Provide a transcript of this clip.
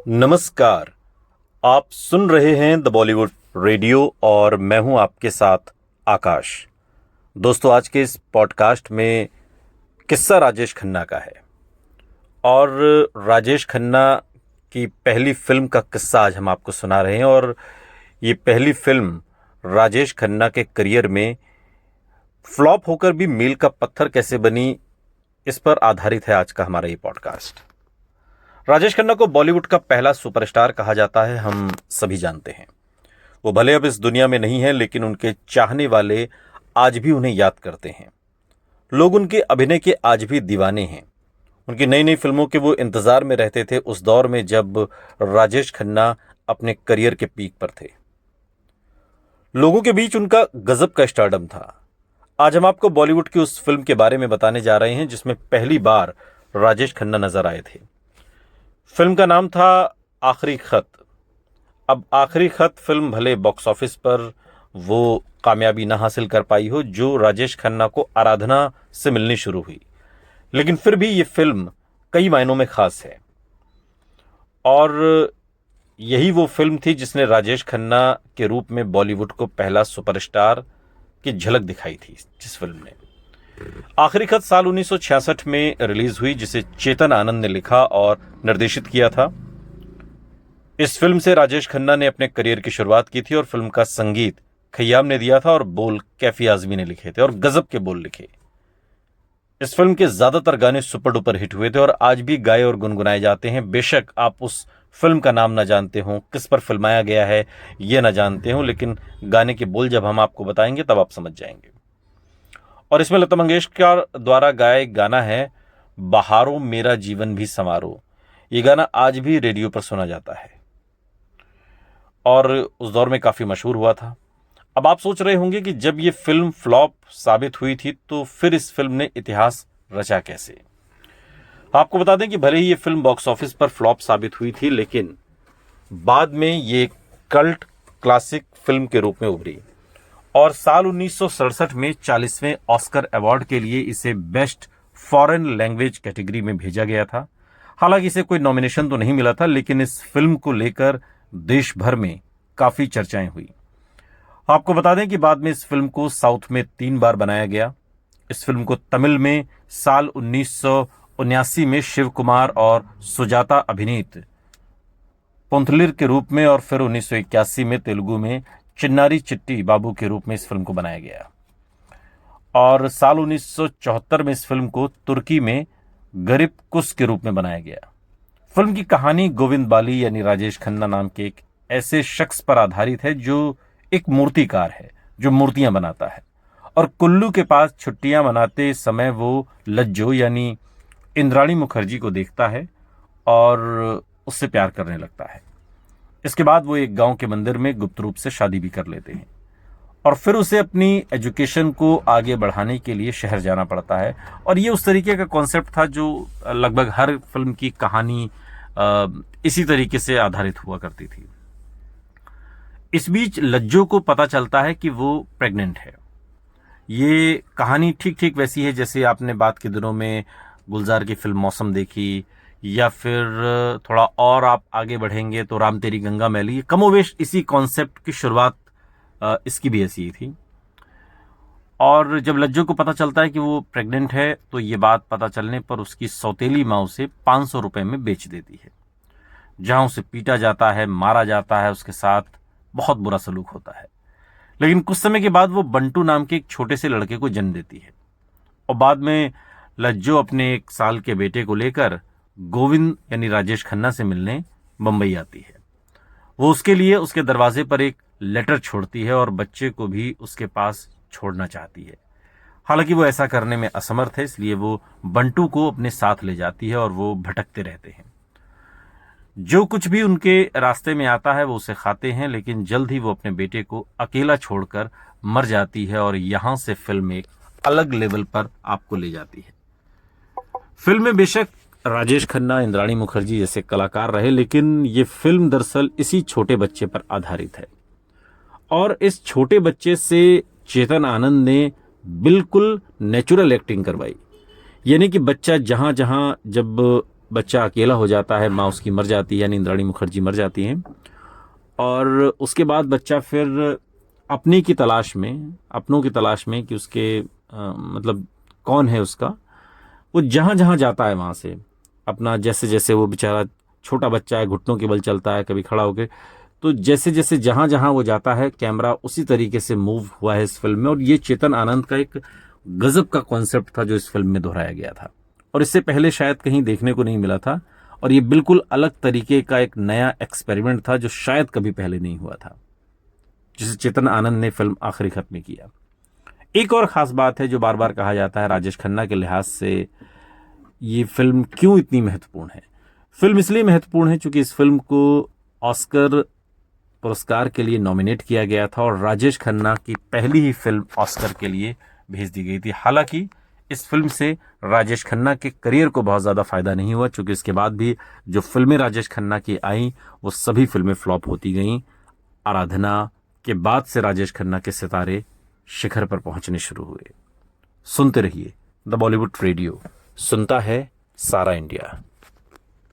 नमस्कार। आप सुन रहे हैं द बॉलीवुड रेडियो और मैं हूं आपके साथ आकाश। दोस्तों, आज के इस पॉडकास्ट में किस्सा राजेश खन्ना का है और राजेश खन्ना की पहली फिल्म का किस्सा आज हम आपको सुना रहे हैं। और ये पहली फिल्म राजेश खन्ना के करियर में फ्लॉप होकर भी मील का पत्थर कैसे बनी, इस पर आधारित है आज का हमारा ये पॉडकास्ट। राजेश खन्ना को बॉलीवुड का पहला सुपरस्टार कहा जाता है, हम सभी जानते हैं। वो भले अब इस दुनिया में नहीं है, लेकिन उनके चाहने वाले आज भी उन्हें याद करते हैं। लोग उनके अभिनय के आज भी दीवाने हैं। उनकी नई नई फिल्मों के वो इंतजार में रहते थे उस दौर में जब राजेश खन्ना अपने करियर के पीक पर थे। लोगों के बीच उनका गजब का स्टारडम था। आज हम आपको बॉलीवुड की उस फिल्म के बारे में बताने जा रहे हैं जिसमें पहली बार राजेश खन्ना नजर आए थे। फिल्म का नाम था आखिरी खत। अब आखिरी खत फिल्म भले बॉक्स ऑफिस पर वो कामयाबी ना हासिल कर पाई हो जो राजेश खन्ना को आराधना से मिलनी शुरू हुई, लेकिन फिर भी ये फिल्म कई मायनों में खास है। और यही वो फिल्म थी जिसने राजेश खन्ना के रूप में बॉलीवुड को पहला सुपरस्टार की झलक दिखाई थी। जिस फिल्म ने आखिरी खत साल 1966 में रिलीज हुई, जिसे चेतन आनंद ने लिखा और निर्देशित किया था। इस फिल्म से राजेश खन्ना ने अपने करियर की शुरुआत की थी और फिल्म का संगीत खय्याम ने दिया था और बोल कैफी आजमी ने लिखे थे, और गजब के बोल लिखे। इस फिल्म के ज्यादातर गाने सुपर डुपर हिट हुए थे और आज भी गाए और गुनगुनाए जाते हैं। बेशक आप उस फिल्म का नाम ना जानते हो, किस पर फिल्माया गया है ये ना जानते हो, लेकिन गाने के बोल जब हम आपको बताएंगे तब आप समझ जाएंगे। और इसमें लता मंगेशकर द्वारा गाया एक गाना है, बहारों मेरा जीवन भी संवारो। ये गाना आज भी रेडियो पर सुना जाता है और उस दौर में काफी मशहूर हुआ था। अब आप सोच रहे होंगे कि जब ये फिल्म फ्लॉप साबित हुई थी तो फिर इस फिल्म ने इतिहास रचा कैसे। आपको बता दें कि भले ही ये फिल्म बॉक्स ऑफिस पर फ्लॉप साबित हुई थी, लेकिन बाद में ये कल्ट क्लासिक फिल्म के रूप में उभरी और साल 1967 में 40वें ऑस्कर अवार्ड के लिए इसे बेस्ट फॉरेन लैंग्वेज कैटेगरी में भेजा गया था। हालांकि इसे कोई नॉमिनेशन तो नहीं मिला था, लेकिन इस फिल्म को लेकर देश भर में काफी चर्चाएं हुई। आपको बता दें कि बाद में इस फिल्म को साउथ में 3 बार बनाया गया। इस फिल्म को तमिल में साल 1979 में शिव कुमार और सुजाता अभिनीत पोंथलिर के रूप में, और फिर 1981 में तेलुगु में चिन्नारी चिट्टी बाबू के रूप में इस फिल्म को बनाया गया। और साल 1974 में इस फिल्म को तुर्की में गरीब कुस के रूप में बनाया गया। फिल्म की कहानी गोविंद बाली यानी राजेश खन्ना नाम के एक ऐसे शख्स पर आधारित है जो एक मूर्तिकार है, जो मूर्तियां बनाता है, और कुल्लू के पास छुट्टियां मनाते समय वो लज्जो यानी इंद्राणी मुखर्जी को देखता है और उससे प्यार करने लगता है। इसके बाद वो एक गांव के मंदिर में गुप्त रूप से शादी भी कर लेते हैं और फिर उसे अपनी एजुकेशन को आगे बढ़ाने के लिए शहर जाना पड़ता है। और ये उस तरीके का कॉन्सेप्ट था जो लगभग हर फिल्म की कहानी इसी तरीके से आधारित हुआ करती थी। इस बीच लज्जो को पता चलता है कि वो प्रेग्नेंट है। ये कहानी ठीक ठीक वैसी है जैसे आपने बात के दिनों में गुलजार की फिल्म मौसम देखी, या फिर थोड़ा और आप आगे बढ़ेंगे तो राम तेरी गंगा मैली। कमोवेश इसी कॉन्सेप्ट की शुरुआत इसकी भी ऐसी ही थी। और जब लज्जो को पता चलता है कि वो प्रेग्नेंट है तो ये बात पता चलने पर उसकी सौतेली माँ उसे 500 रुपए में बेच देती है, जहां उसे पीटा जाता है, मारा जाता है, उसके साथ बहुत बुरा सलूक होता है। लेकिन कुछ समय के बाद वो बंटू नाम के एक छोटे से लड़के को जन्म देती है और बाद में लज्जो अपने 1 साल के बेटे को लेकर गोविंद यानी राजेश खन्ना से मिलने मुंबई आती है। वो उसके लिए उसके दरवाजे पर एक लेटर छोड़ती है और बच्चे को भी उसके पास छोड़ना चाहती है। हालांकि वो ऐसा करने में असमर्थ है, इसलिए वो बंटू को अपने साथ ले जाती है और वो भटकते रहते हैं। जो कुछ भी उनके रास्ते में आता है वो उसे खाते हैं, लेकिन जल्द ही वो अपने बेटे को अकेला छोड़कर मर जाती है और यहां से फिल्म एक अलग लेवल पर आपको ले जाती है। फिल्म में बेशक राजेश खन्ना, इंद्राणी मुखर्जी जैसे कलाकार रहे, लेकिन ये फिल्म दरअसल इसी छोटे बच्चे पर आधारित है और इस छोटे बच्चे से चेतन आनंद ने बिल्कुल नेचुरल एक्टिंग करवाई। यानी कि बच्चा जहां जहां जब बच्चा अकेला हो जाता है, माँ उसकी मर जाती है, यानी इंद्राणी मुखर्जी मर जाती हैं, और उसके बाद बच्चा फिर अपनी की तलाश में, अपनों की तलाश में कि उसके मतलब कौन है उसका, वो जहाँ जहाँ जाता है वहाँ से अपना, जैसे जैसे वो बेचारा छोटा बच्चा है, घुटनों के बल चलता है, कभी खड़ा होकर, तो जैसे जैसे जहाँ जहाँ वो जाता है कैमरा उसी तरीके से मूव हुआ है इस फिल्म में। और ये चेतन आनंद का एक गजब का कॉन्सेप्ट था जो इस फिल्म में दोहराया गया था, और इससे पहले शायद कहीं देखने को नहीं मिला था, और ये बिल्कुल अलग तरीके का एक नया एक्सपेरिमेंट था जो शायद कभी पहले नहीं हुआ था, जिसे चेतन आनंद ने फिल्म आखिरी खत में किया। एक और खास बात है जो बार बार कहा जाता है राजेश खन्ना के लिहाज से ये फिल्म क्यों इतनी महत्वपूर्ण है। फिल्म इसलिए महत्वपूर्ण है क्योंकि इस फिल्म को ऑस्कर पुरस्कार के लिए नॉमिनेट किया गया था, और राजेश खन्ना की पहली ही फिल्म ऑस्कर के लिए भेज दी गई थी। हालांकि इस फिल्म से राजेश खन्ना के करियर को बहुत ज़्यादा फायदा नहीं हुआ, क्योंकि इसके बाद भी जो फिल्में राजेश खन्ना की आई वो सभी फिल्में फ्लॉप होती गईं। आराधना के बाद से राजेश खन्ना के सितारे शिखर पर पहुंचने शुरू हुए। सुनते रहिए द बॉलीवुड रेडियो, सुनता है सारा इंडिया।